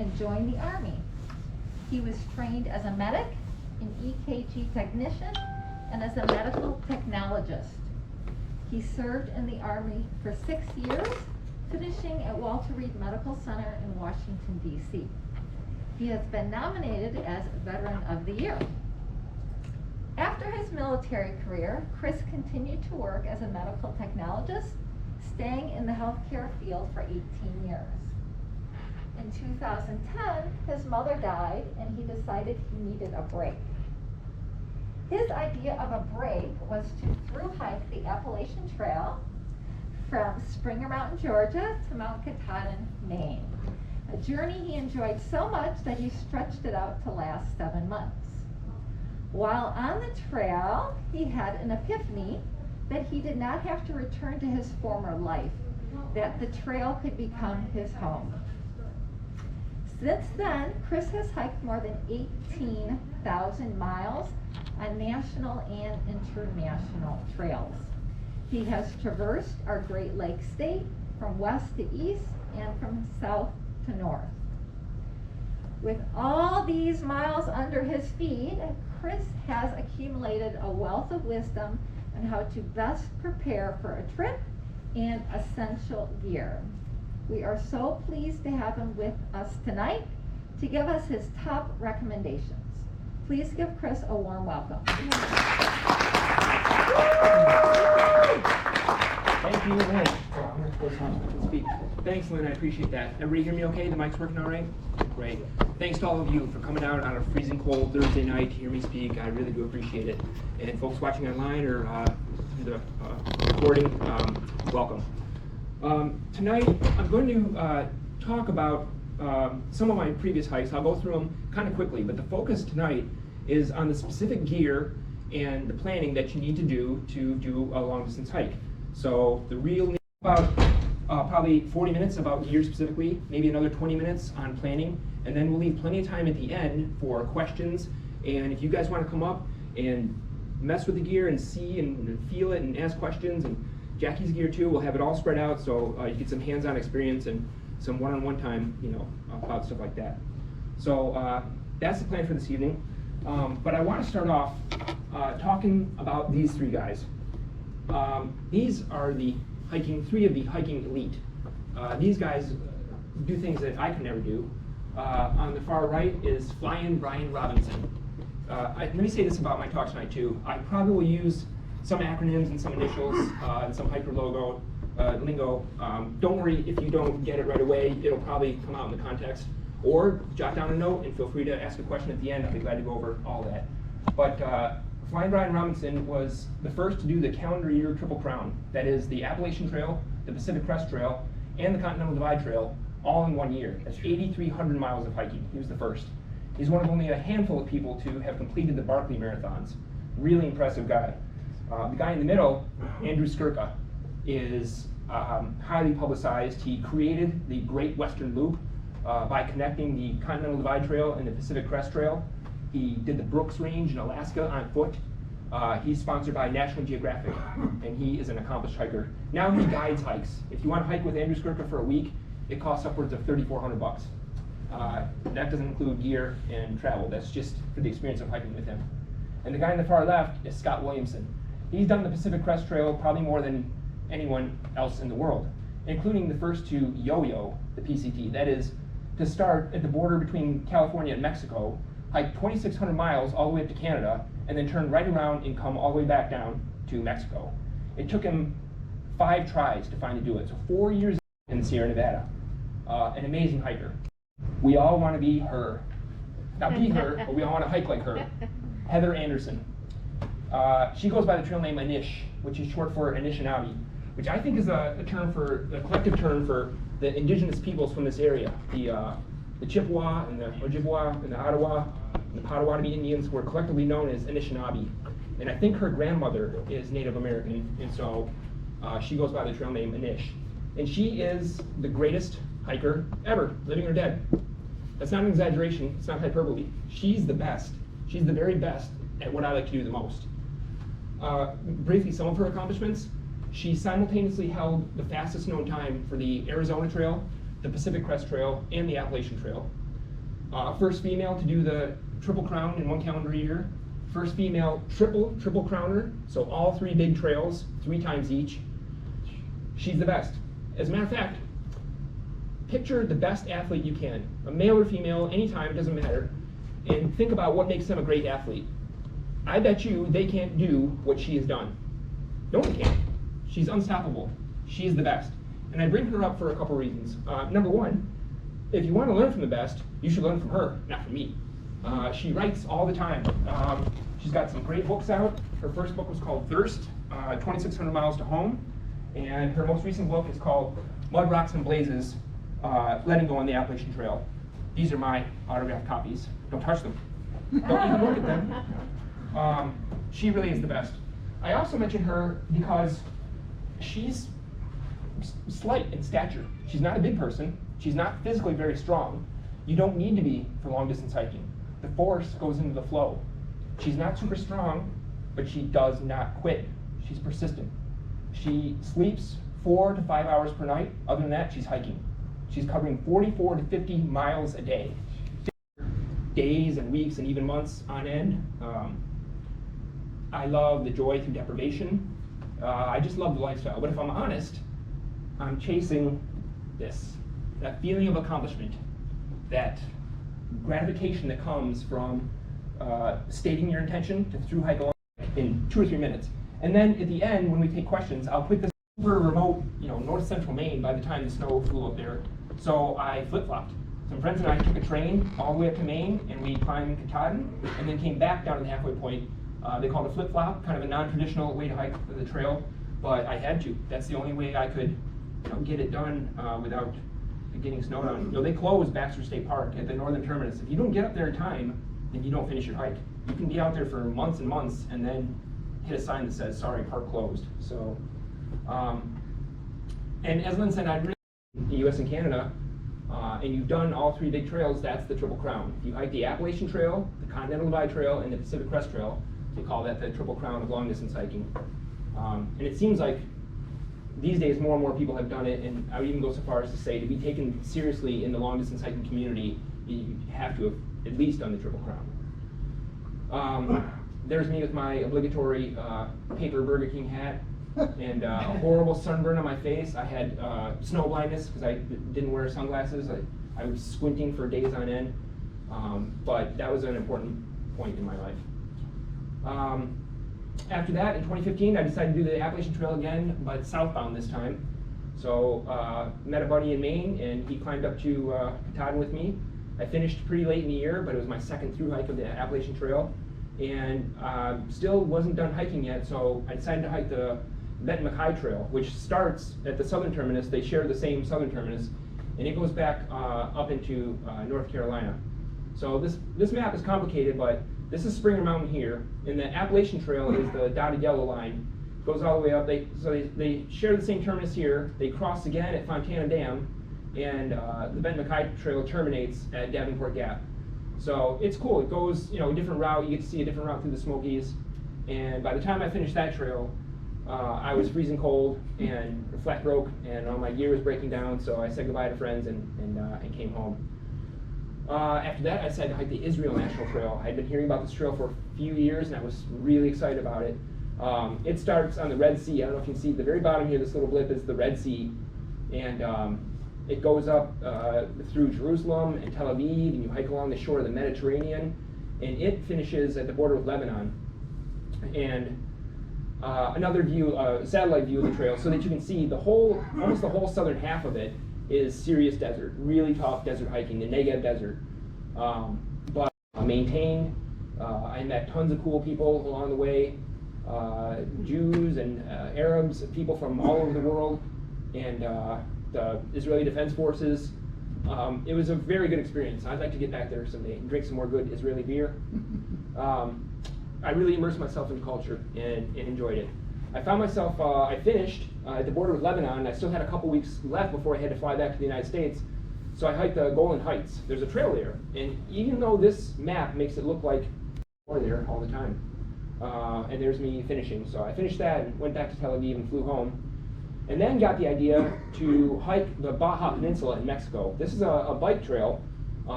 and joined the Army. He was trained as a medic, an EKG technician, and as a medical technologist. He served in the Army for 6 years, finishing at Walter Reed Medical Center in Washington, D.C. He has been nominated as Veteran of the Year. After his military career, Chris continued to work as a medical technologist, staying in the healthcare field for 18 years. In 2010, his mother died and he decided he needed a break. His idea of a break was to thru hike the Appalachian Trail from Springer Mountain, Georgia to Mount Katahdin, Maine. A journey he enjoyed so much that he stretched it out to last 7 months. While on the trail, he had an epiphany that he did not have to return to his former life, that the trail could become his home. Since then, Chris has hiked more than 18,000 miles on national and international trails. He has traversed our Great Lakes state from west to east and from south to north. With all these miles under his feet, Chris has accumulated a wealth of wisdom on how to best prepare for a trip and essential gear. We are so pleased to have him with us tonight to give us his top recommendations. Please give Chris a warm welcome. Thank you, Lynn. Speak. Thanks, Lynn. I appreciate that. Everybody hear me okay? The mic's working all right? Great. Thanks to all of you for coming out on a freezing cold Thursday night to hear me speak. I really do appreciate it. And folks watching online or through the recording, welcome. Tonight, I'm going to talk about some of my previous hikes. I'll go through them kind of quickly, but the focus tonight is on the specific gear and the planning that you need to do a long distance hike. So the real about probably 40 minutes about gear specifically, maybe another 20 minutes on planning, and then we'll leave plenty of time at the end for questions. And if you guys want to come up and mess with the gear and see and feel it and ask questions, and Jackie's gear too, we'll have it all spread out so you get some hands-on experience and some one-on-one time, about stuff like that. So that's the plan for this evening. But I want to start off talking about these three guys. These are three of the hiking elite. These guys do things that I could never do. On the far right is Flying Brian Robinson. Let me say this about my talk tonight too. I probably will use some acronyms and some initials and some hyper lingo. Don't worry if you don't get it right away. It'll probably come out in the context. Or jot down a note and feel free to ask a question at the end. I'll be glad to go over all that. But Flying Brian Robinson was the first to do the calendar year Triple Crown. That is the Appalachian Trail, the Pacific Crest Trail, and the Continental Divide Trail all in 1 year. That's 8,300 miles of hiking. He was the first. He's one of only a handful of people to have completed the Barkley Marathons. Really impressive guy. The guy in the middle, Andrew Skirka, is highly publicized. He created the Great Western Loop by connecting the Continental Divide Trail and the Pacific Crest Trail. He did the Brooks Range in Alaska on foot. He's sponsored by National Geographic, and he is an accomplished hiker. Now he guides hikes. If you want to hike with Andrew Skirka for a week, it costs upwards of $3,400. That doesn't include gear and travel. That's just for the experience of hiking with him. And the guy on the far left is Scott Williamson. He's done the Pacific Crest Trail probably more than anyone else in the world, including the first to yo-yo the PCT. That is, to start at the border between California and Mexico, hike 2,600 miles all the way up to Canada, and then turn right around and come all the way back down to Mexico. It took him 5 tries to finally do it, so 4 years in the Sierra Nevada. An amazing hiker. We all want to be her. Not be her, but we all want to hike like her. Heather Anderson. She goes by the trail name Anish, which is short for Anishinaabe, which I think is a collective term for the indigenous peoples from this area. The Chippewa and the Ojibwa and the Ottawa and the Potawatomi Indians were collectively known as Anishinaabe. And I think her grandmother is Native American, and so she goes by the trail name Anish. And she is the greatest hiker ever, living or dead. That's not an exaggeration, it's not hyperbole. She's the best. She's the very best at what I like to do the most. Briefly, some of her accomplishments. She simultaneously held the fastest known time for the Arizona Trail, the Pacific Crest Trail, and the Appalachian Trail. First female to do the Triple Crown in 1 calendar year. First female triple crowner, so all 3 big trails, 3 times each. She's the best. As a matter of fact, picture the best athlete you can, a male or female, anytime, it doesn't matter, and think about what makes them a great athlete. I bet you they can't do what she has done. No one can. She's unstoppable. She's the best. And I bring her up for a couple reasons. Number one, if you want to learn from the best, you should learn from her, not from me. She writes all the time. She's got some great books out. Her first book was called Thirst, 2,600 Miles to Home. And her most recent book is called Mud, Rocks, and Blazes, Letting Go on the Appalachian Trail. These are my autographed copies. Don't touch them. Don't even look at them. She really is the best. I also mention her because she's slight in stature. She's not a big person. She's not physically very strong. You don't need to be for long distance hiking. The force goes into the flow. She's not super strong, but she does not quit. She's persistent. She sleeps 4 to 5 hours per night. Other than that, she's hiking. She's covering 44 to 50 miles a day. Days and weeks and even months on end. I love the joy through deprivation. I just love the lifestyle. But if I'm honest, I'm chasing this. That feeling of accomplishment, that gratification that comes from stating your intention to through hike along in 2 or 3 minutes. And then at the end, when we take questions, I'll put this super remote, north central Maine by the time the snow flew up there. So I flip-flopped. Some friends and I took a train all the way up to Maine, and we climbed Katahdin, and then came back down to the halfway point. They called it a flip-flop, kind of a non-traditional way to hike the trail, but I had to. That's the only way I could get it done without getting snowed on. They closed Baxter State Park at the northern terminus. If you don't get up there in time, then you don't finish your hike. You can be out there for months and months and then hit a sign that says, sorry, park closed. So, and as Lynn said, I'd really in the US and Canada, and you've done all 3 big trails, that's the Triple Crown. If you hike the Appalachian Trail, the Continental Divide Trail, and the Pacific Crest Trail, they call that the Triple Crown of long distance hiking. And it seems like these days more and more people have done it, and I would even go so far as to say to be taken seriously in the long distance hiking community, you have to have at least done the Triple Crown. There's me with my obligatory paper Burger King hat and a horrible sunburn on my face. I had snow blindness because I didn't wear sunglasses. I was squinting for days on end, but that was an important point in my life. After that, in 2015, I decided to do the Appalachian Trail again, but southbound this time. So met a buddy in Maine, and he climbed up to Katahdin with me. I finished pretty late in the year, but it was my second through hike of the Appalachian Trail, and still wasn't done hiking yet, so I decided to hike the Benton McKay Trail, which starts at the southern terminus. They share the same southern terminus, and it goes back up into North Carolina. So this map is complicated, but this is Springer Mountain here, and the Appalachian Trail is the dotted yellow line. It goes all the way up. They share the same terminus here. They cross again at Fontana Dam, and the Benton McKay Trail terminates at Davenport Gap. So it's cool. It goes, a different route. You get to see a different route through the Smokies. And by the time I finished that trail, I was freezing cold and flat broke, and all my gear was breaking down. So I said goodbye to friends and came home. After that, I decided to hike the Israel National Trail. I had been hearing about this trail for a few years, and I was really excited about it. It starts on the Red Sea. I don't know if you can see at the very bottom here, this little blip is the Red Sea. And it goes up through Jerusalem and Tel Aviv, and you hike along the shore of the Mediterranean, and it finishes at the border with Lebanon. And another view, satellite view of the trail, so that you can see almost the whole southern half of it is serious desert, really tough desert hiking, the Negev Desert. But maintained. I met tons of cool people along the way, Jews and Arabs, people from all over the world, and the Israeli Defense Forces. It was a very good experience. I'd like to get back there someday and drink some more good Israeli beer. I really immersed myself in the culture and enjoyed it. I found myself, I finished at the border with Lebanon. I still had a couple weeks left before I had to fly back to the United States. So I hiked the Golan Heights. There's a trail there. And even though this map makes it look like we're there all the time, and there's me finishing. So I finished that and went back to Tel Aviv and flew home. And then got the idea to hike the Baja Peninsula in Mexico. This is a bike trail,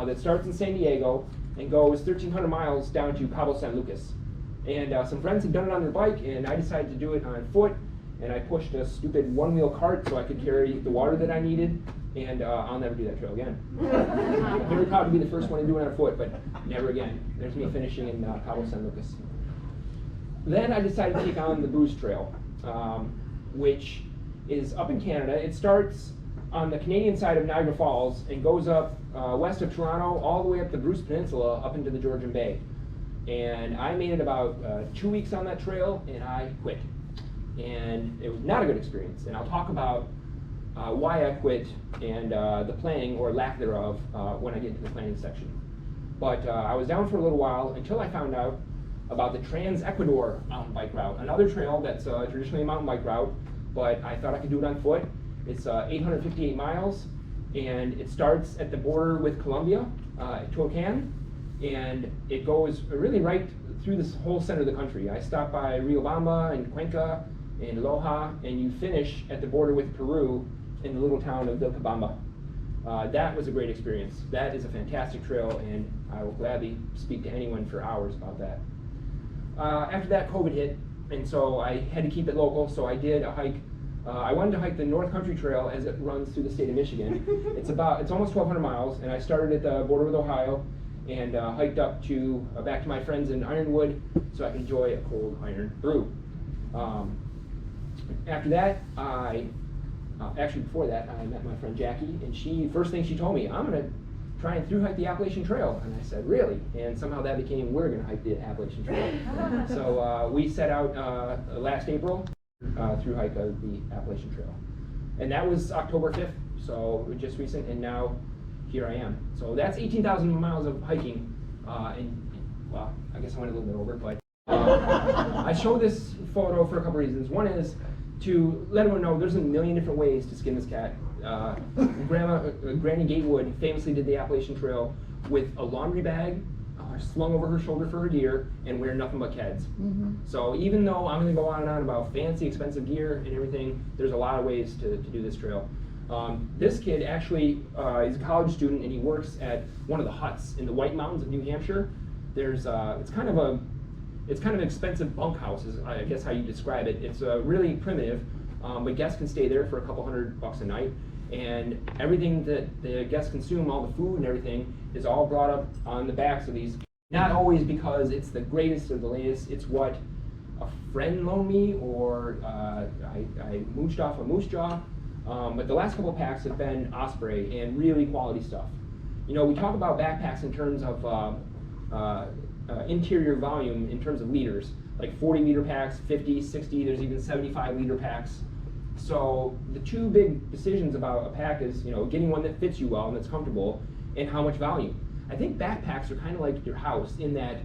that starts in San Diego and goes 1,300 miles down to Cabo San Lucas. And some friends had done it on their bike, and I decided to do it on foot. And I pushed a stupid one-wheel cart so I could carry the water that I needed. And I'll never do that trail again. I'm very proud to be the first one to do it on foot, but never again. There's me finishing in Cabo San Lucas. Then I decided to take on the Bruce Trail, which is up in Canada. It starts on the Canadian side of Niagara Falls and goes up west of Toronto all the way up the Bruce Peninsula up into the Georgian Bay. And I made it about 2 weeks on that trail, and I quit. And it was not a good experience. And I'll talk about why I quit and the planning or lack thereof when I get to the planning section. But I was down for a little while until I found out about the Trans-Ecuador mountain bike route, another trail that's traditionally a mountain bike route, but I thought I could do it on foot. It's 858 miles, and it starts at the border with Colombia, at Tehuacan, and it goes really right through this whole center of the country. I stopped by Riobamba and Cuenca and Loja, and you finish at the border with Peru in the little town of Vilcabamba. That was a great experience. That is a fantastic trail, and I will gladly speak to anyone for hours about that. After that, COVID hit, and so I had to keep it local, so I did a hike. I wanted to hike the North Country Trail as it runs through the state of Michigan. It's almost 1,200 miles, and I started at the border with Ohio and hiked up to back to my friends in Ironwood so I could enjoy a cold iron brew. After that, actually before that, I met my friend Jackie, and first thing she told me, I'm going to try and through hike the Appalachian Trail. And I said, really? And somehow that became, we're going to hike the Appalachian Trail. So we set out last April through hike of the Appalachian Trail. And that was October 5th, so just recent, and now here I am. So that's 18,000 miles of hiking, well, I guess I went a little bit over, but I show this photo for a couple reasons. One is to let everyone know there's a million different ways to skin this cat. Granny Gatewood famously did the Appalachian Trail with a laundry bag slung over her shoulder for her deer and wearing nothing but Keds. So even though I'm going to go on and on about fancy, expensive gear and everything, there's a lot of ways to do this trail. This kid actually is a college student, and he works at one of the huts in the White Mountains of New Hampshire. There's it's kind of an expensive bunkhouse, is I guess how you describe it. It's really primitive, but guests can stay there for a couple $100 a night, and everything that the guests consume, all the food and everything, is all brought up on the backs of these. Not always because it's the greatest or the latest. It's what a friend loaned me, or I mooched off a moose jaw. But the last couple of packs have been Osprey and really quality stuff. You know, we talk about backpacks in terms of interior volume, in terms of liters, like 40-liter packs, 50, 60, there's even 75-liter packs. So the two big decisions about a pack is, you know, getting one that fits you well and that's comfortable, and how much volume. I think backpacks are kind of like your house, in that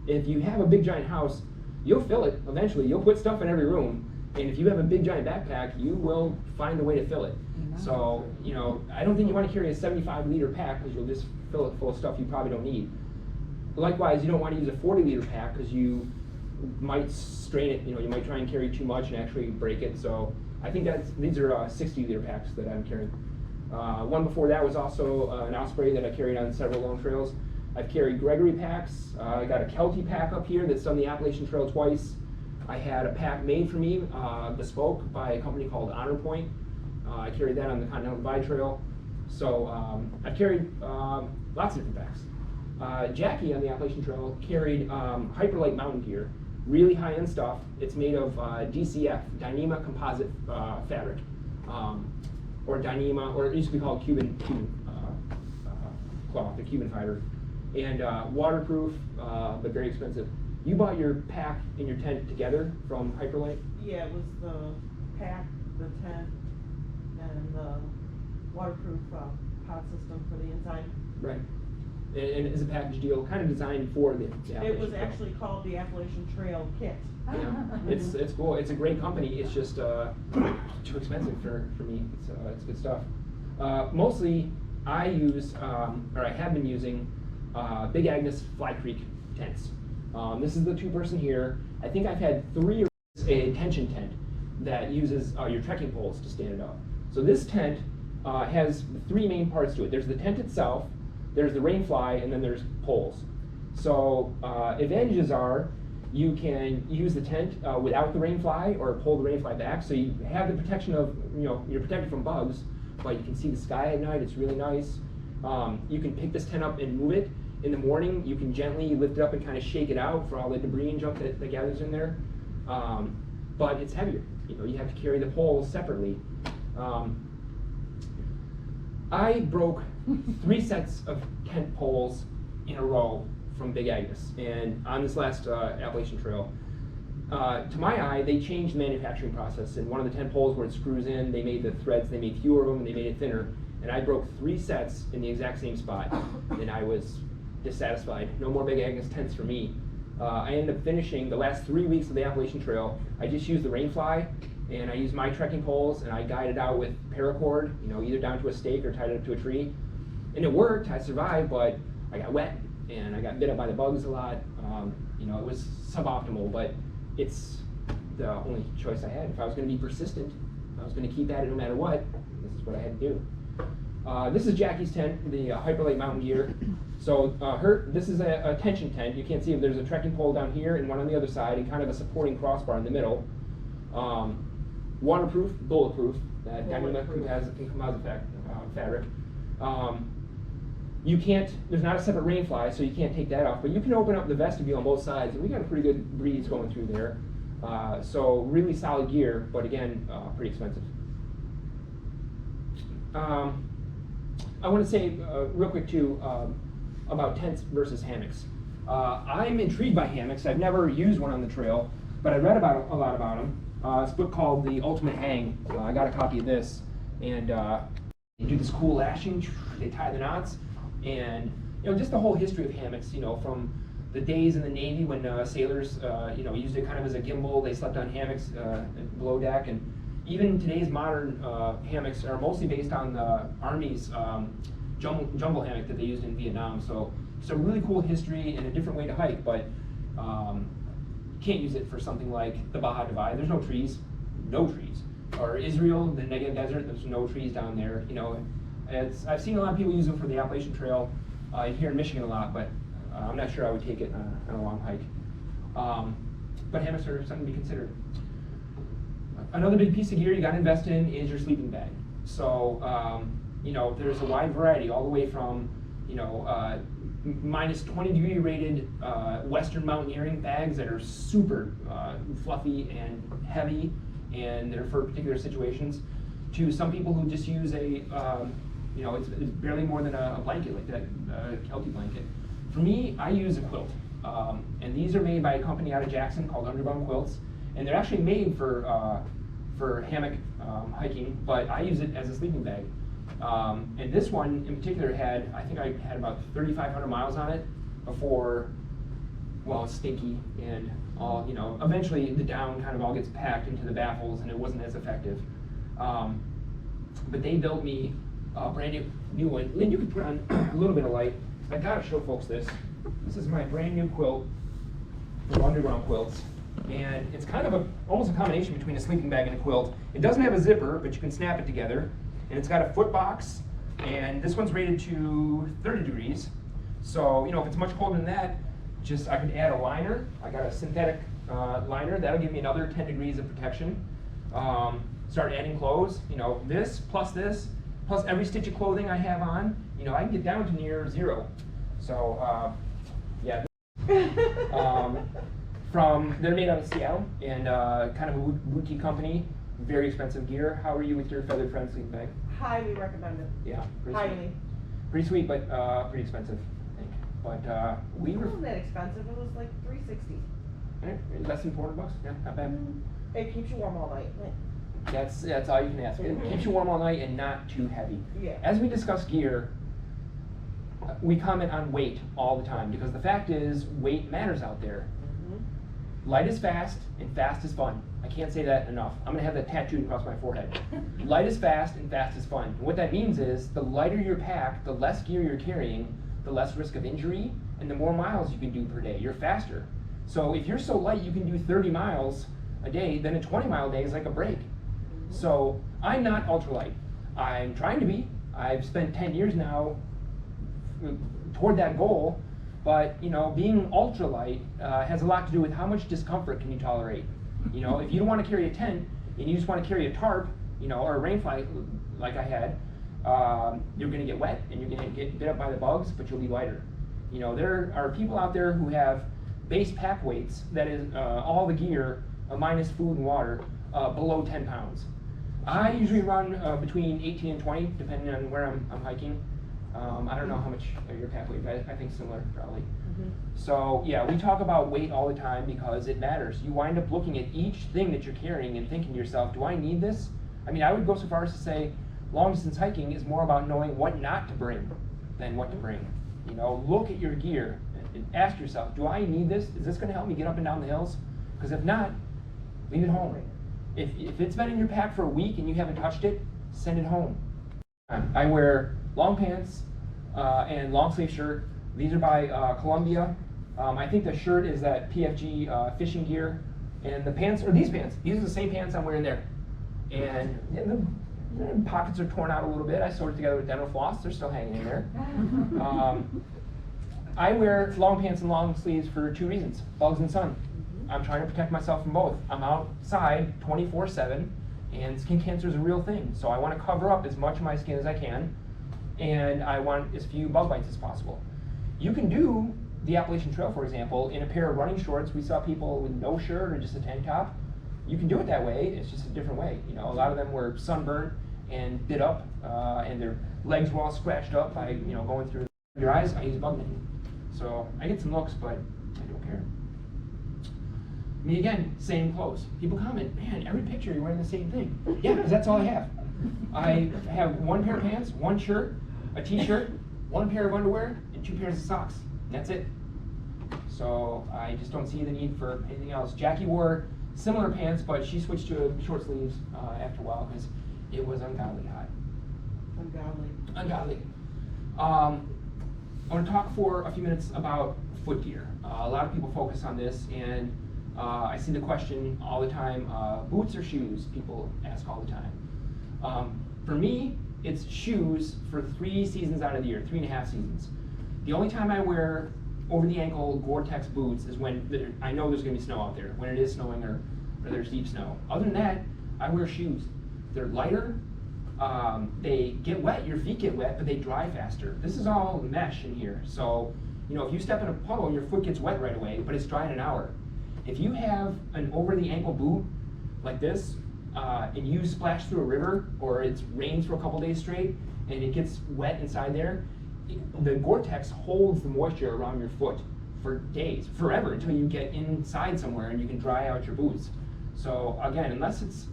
if you have a big giant house, you'll fill it eventually. You'll put stuff in every room. And if you have a big giant backpack, you will find a way to fill it. So, you know, I don't think you want to carry a 75-liter pack because you'll just fill it full of stuff you probably don't need. Likewise, you don't want to use a 40-liter pack because you might strain it. You know, you might try and carry too much and actually break it. So I think these are 60-liter packs that I'm carrying. One before that was also an Osprey that I carried on several long trails. I've carried Gregory packs. I got a Kelty pack up here that's done the Appalachian Trail twice. I had a pack made for me, bespoke, by a company called Honor Point. I carried that on the Continental Divide Trail. So I've carried lots of different packs. Jackie on the Appalachian Trail carried Hyperlight mountain gear, really high-end stuff. It's made of DCF, Dyneema composite fabric, or Dyneema, or it used to be called Cuban cloth, the Cuban fiber, and waterproof, but very expensive. You bought your pack and your tent together from Hyperlight? Yeah, it was the pack, the tent, and the waterproof pod system for the inside. Right. And it's a package deal, kind of designed for the Appalachian It was Trail. Actually called the Appalachian Trail Kit. Yeah, it's cool. It's a great company. It's just too expensive for me. It's good stuff. Mostly, I use, or I have been using, Big Agnes Fly Creek tents. This is the two-person here. I think I've had 3 or a tension tent that uses your trekking poles to stand it up. So this tent has 3 main parts to it. There's the tent itself. there's the rain fly, and then there's poles. So advantages are you can use the tent without the rain fly or pull the rain fly back, so you have the protection of, you're protected from bugs, but you can see the sky at night. It's really nice. You can pick this tent up and move it. In the morning, you can gently lift it up and kind of shake it out for all the debris and junk that gathers in there. But it's heavier. You have to carry the poles separately. I broke 3 sets of tent poles in a row from Big Agnes, and on this last Appalachian Trail. To my eye, they changed the manufacturing process, and one of the tent poles where it screws in, they made the threads, they made fewer of them, and they made it thinner, and I broke 3 sets in the exact same spot, and I was dissatisfied. No more Big Agnes tents for me. I ended up finishing the last 3 weeks of the Appalachian Trail. I just used the rain fly, and I used my trekking poles, and I guided out with paracord, either down to a stake or tied it up to a tree. And it worked, I survived, but I got wet, and I got bit up by the bugs a lot. It was suboptimal, but it's the only choice I had. If I was going to be persistent, if I was going to keep at it no matter what, this is what I had to do. This is Jackie's tent, the Hyperlite mountain gear. So this is a tension tent. You can't see it. There's a trekking pole down here and one on the other side, and kind of a supporting crossbar in the middle. Waterproof, bulletproof. That dynamic has a composite fabric. You can't, there's not a separate rain fly, so you can't take that off, but you can open up the vestibule on both sides, and we got a pretty good breeze going through there. So really solid gear, but again, pretty expensive. I want to say real quick too about tents versus hammocks. I'm intrigued by hammocks. I've never used one on the trail, but I read a lot about them. It's a book called The Ultimate Hang. I got a copy of this, and they do this cool lashing. They tie the knots. And just the whole history of hammocks, from the days in the Navy when sailors, used it kind of as a gimbal. They slept on hammocks below deck, and even today's modern hammocks are mostly based on the Army's jungle hammock that they used in Vietnam. So it's a really cool history and a different way to hike, but can't use it for something like the Baja Divide. There's no trees. Or Israel, the Negev Desert, there's no trees down there. I've seen a lot of people use them for the Appalachian Trail here in Michigan a lot, but I'm not sure I would take it on a long hike. But hammocks are something to be considered. Another big piece of gear you got to invest in is your sleeping bag. So, there's a wide variety, all the way from, minus 20 degree rated Western mountaineering bags that are super fluffy and heavy, and they're for particular situations, to some people who just use it's barely more than a blanket, like that Kelty blanket. For me, I use a quilt, and these are made by a company out of Jackson called Underground Quilts, and they're actually made for hammock hiking, but I use it as a sleeping bag. And this one in particular I think I had about 3,500 miles on it before, well, it's stinky and all, eventually the down kind of all gets packed into the baffles and it wasn't as effective. But they built me a brand new one. Lynn, you could put on a little bit of light. I gotta show folks this. This is my brand new quilt from Underground Quilts. And it's kind of almost a combination between a sleeping bag and a quilt. It doesn't have a zipper, but you can snap it together. And it's got a foot box, and this one's rated to 30 degrees. So, if it's much colder than that, I could add a liner. I got a synthetic liner. That'll give me another 10 degrees of protection. Start adding clothes. This, plus every stitch of clothing I have on, I can get down to near zero. So, yeah. They're made out of Seattle, and kind of a boutique company. Very expensive gear. How are you with your Feathered Friend sleeping bag? Highly recommended. Yeah, Highly. Sweet. Pretty sweet, but pretty expensive, I think. But we It were wasn't that expensive. It was like $360. less than $400. Yeah, not bad. It keeps you warm all night. That's all you can ask. It keeps you warm all night and not too heavy. Yeah. As we discuss gear, we comment on weight all the time, because the fact is weight matters out there. Light is fast, and fast is fun. I can't say that enough. I'm going to have that tattooed across my forehead. Light is fast, and fast is fun. And what that means is, the lighter your pack, the less gear you're carrying, the less risk of injury, and the more miles you can do per day. You're faster. So if you're so light you can do 30 miles a day, then a 20-mile day is like a break. So I'm not ultralight. I'm trying to be. I've spent 10 years now toward that goal. But you know, being ultralight has a lot to do with how much discomfort can you tolerate. You know, if you don't want to carry a tent and you just want to carry a tarp, you know, or a rain fly like I had, you're going to get wet and you're going to get bit up by the bugs, but you'll be lighter. You know, there are people out there who have base pack weights, that is all the gear minus food and water, below 10 pounds. I usually run between 18 and 20, depending on where I'm hiking. I don't know how much your pack weight, I think similar probably. Mm-hmm. So yeah, we talk about weight all the time because it matters. You wind up looking at each thing that you're carrying and thinking to yourself, do I need this? I mean, I would go so far as to say long distance hiking is more about knowing what not to bring than what to bring. You know, look at your gear and ask yourself, do I need this? Is this going to help me get up and down the hills? Because if not, leave it home. If it's been in your pack for a week and you haven't touched it, send it home. I wear long pants and long sleeve shirt. These are by Columbia. I think the shirt is that PFG fishing gear, and the pants are these pants. These are the same pants I'm wearing there. And the pockets are torn out a little bit. I sewed it together with dental floss. They're still hanging in there. I wear long pants and long sleeves for 2 reasons: bugs and sun. I'm trying to protect myself from both. I'm outside 24/7, and skin cancer is a real thing. So I want to cover up as much of my skin as I can, and I want as few bug bites as possible. You can do the Appalachian Trail, for example, in a pair of running shorts. We saw people with no shirt or just a tank top. You can do it that way. It's just a different way. You know, a lot of them were sunburned and bit up, and their legs were all scratched up by going through your eyes. I use bug net. So I get some looks, but I don't care. Me again, same clothes. People comment, man, every picture you're wearing the same thing. Yeah, because that's all I have. I have 1 pair of pants, 1 shirt, a t-shirt, 1 pair of underwear, and 2 pairs of socks. That's it. So I just don't see the need for anything else. Jackie wore similar pants, but she switched to short sleeves after a while because it was ungodly hot. Ungodly. I want to talk for a few minutes about foot gear. A lot of people focus on this, and I see the question all the time, boots or shoes? People ask all the time. For me, it's shoes for 3 seasons out of the year, 3.5 seasons. The only time I wear over-the-ankle Gore-Tex boots is when I know there's going to be snow out there, when it is snowing or there's deep snow. Other than that, I wear shoes. They're lighter, they get wet, your feet get wet, but they dry faster. This is all mesh in here, so if you step in a puddle, your foot gets wet right away, but it's dry in an hour. If you have an over-the-ankle boot like this, and you splash through a river, or it rains for a couple days straight, and it gets wet inside there, the Gore-Tex holds the moisture around your foot for days, forever, until you get inside somewhere and you can dry out your boots. So again, unless it's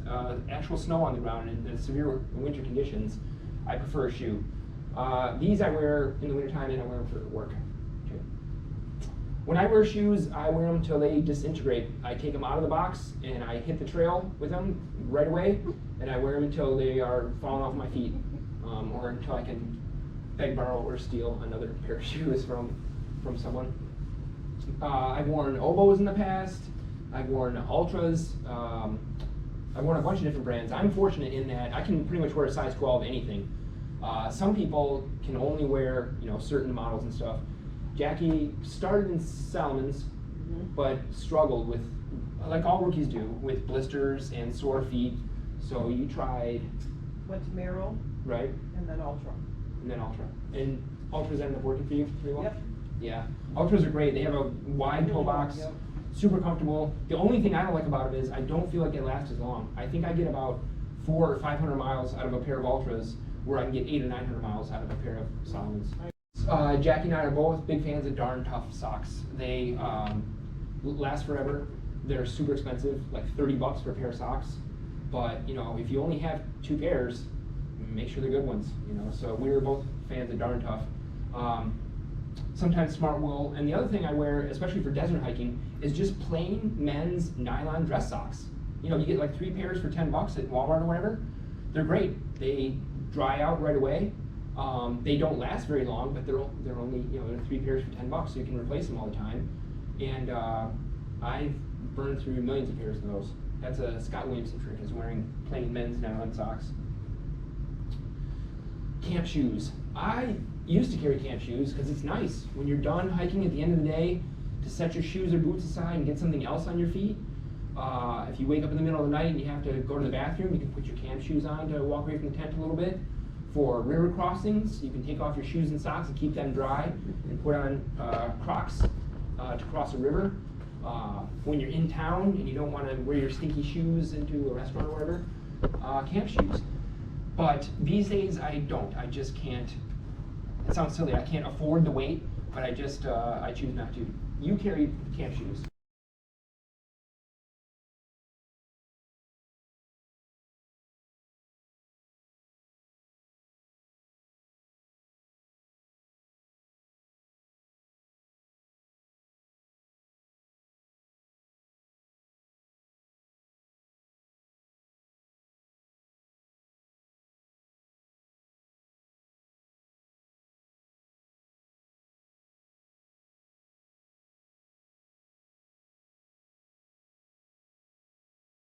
actual snow on the ground and severe winter conditions, I prefer a shoe. These I wear in the wintertime, and I wear them for work too. When I wear shoes, I wear them till they disintegrate. I take them out of the box and I hit the trail with them right away, and I wear them until they are falling off my feet, or until I can beg, borrow, or steal another pair of shoes from someone. I've worn Obos in the past. I've worn Ultras. I've worn a bunch of different brands. I'm fortunate in that I can pretty much wear a size 12 anything. Some people can only wear certain models and stuff. Jackie started in Salomons, but struggled with, like all rookies do, with blisters and sore feet. So you tried. Went to Merrill. Right. And then Ultra. And Ultras ended up working for you pretty well? Yep. Yeah. Ultras are great. They have a wide toe box. Yep. Super comfortable. The only thing I don't like about it is I don't feel like they last as long. I think I get about 400 or 500 miles out of a pair of Ultras, where I can get 800 or 900 miles out of a pair of Salomons. Jackie and I are both big fans of Darn Tough socks. They last forever. They're super expensive, like $30 for a pair of socks. But if you only have 2 pairs, make sure they're good ones. So we were both fans of Darn Tough. Sometimes Smart Wool, and the other thing I wear, especially for desert hiking, is just plain men's nylon dress socks. You get like 3 pairs for $10 at Walmart or whatever. They're great. They dry out right away. They don't last very long, but they're only they're 3 pairs for $10, so you can replace them all the time. And I've burned through millions of pairs of those. That's a Scott Williamson trick, is wearing plain men's nylon socks. Camp shoes. I used to carry camp shoes because it's nice when you're done hiking at the end of the day to set your shoes or boots aside and get something else on your feet. If you wake up in the middle of the night and you have to go to the bathroom, you can put your camp shoes on to walk away from the tent a little bit. For river crossings, you can take off your shoes and socks and keep them dry and put on Crocs to cross a river. When you're in town and you don't want to wear your stinky shoes into a restaurant or whatever, camp shoes. But these days I don't. I just can't. It sounds silly. I can't afford the weight, but I choose not to. You carry camp shoes.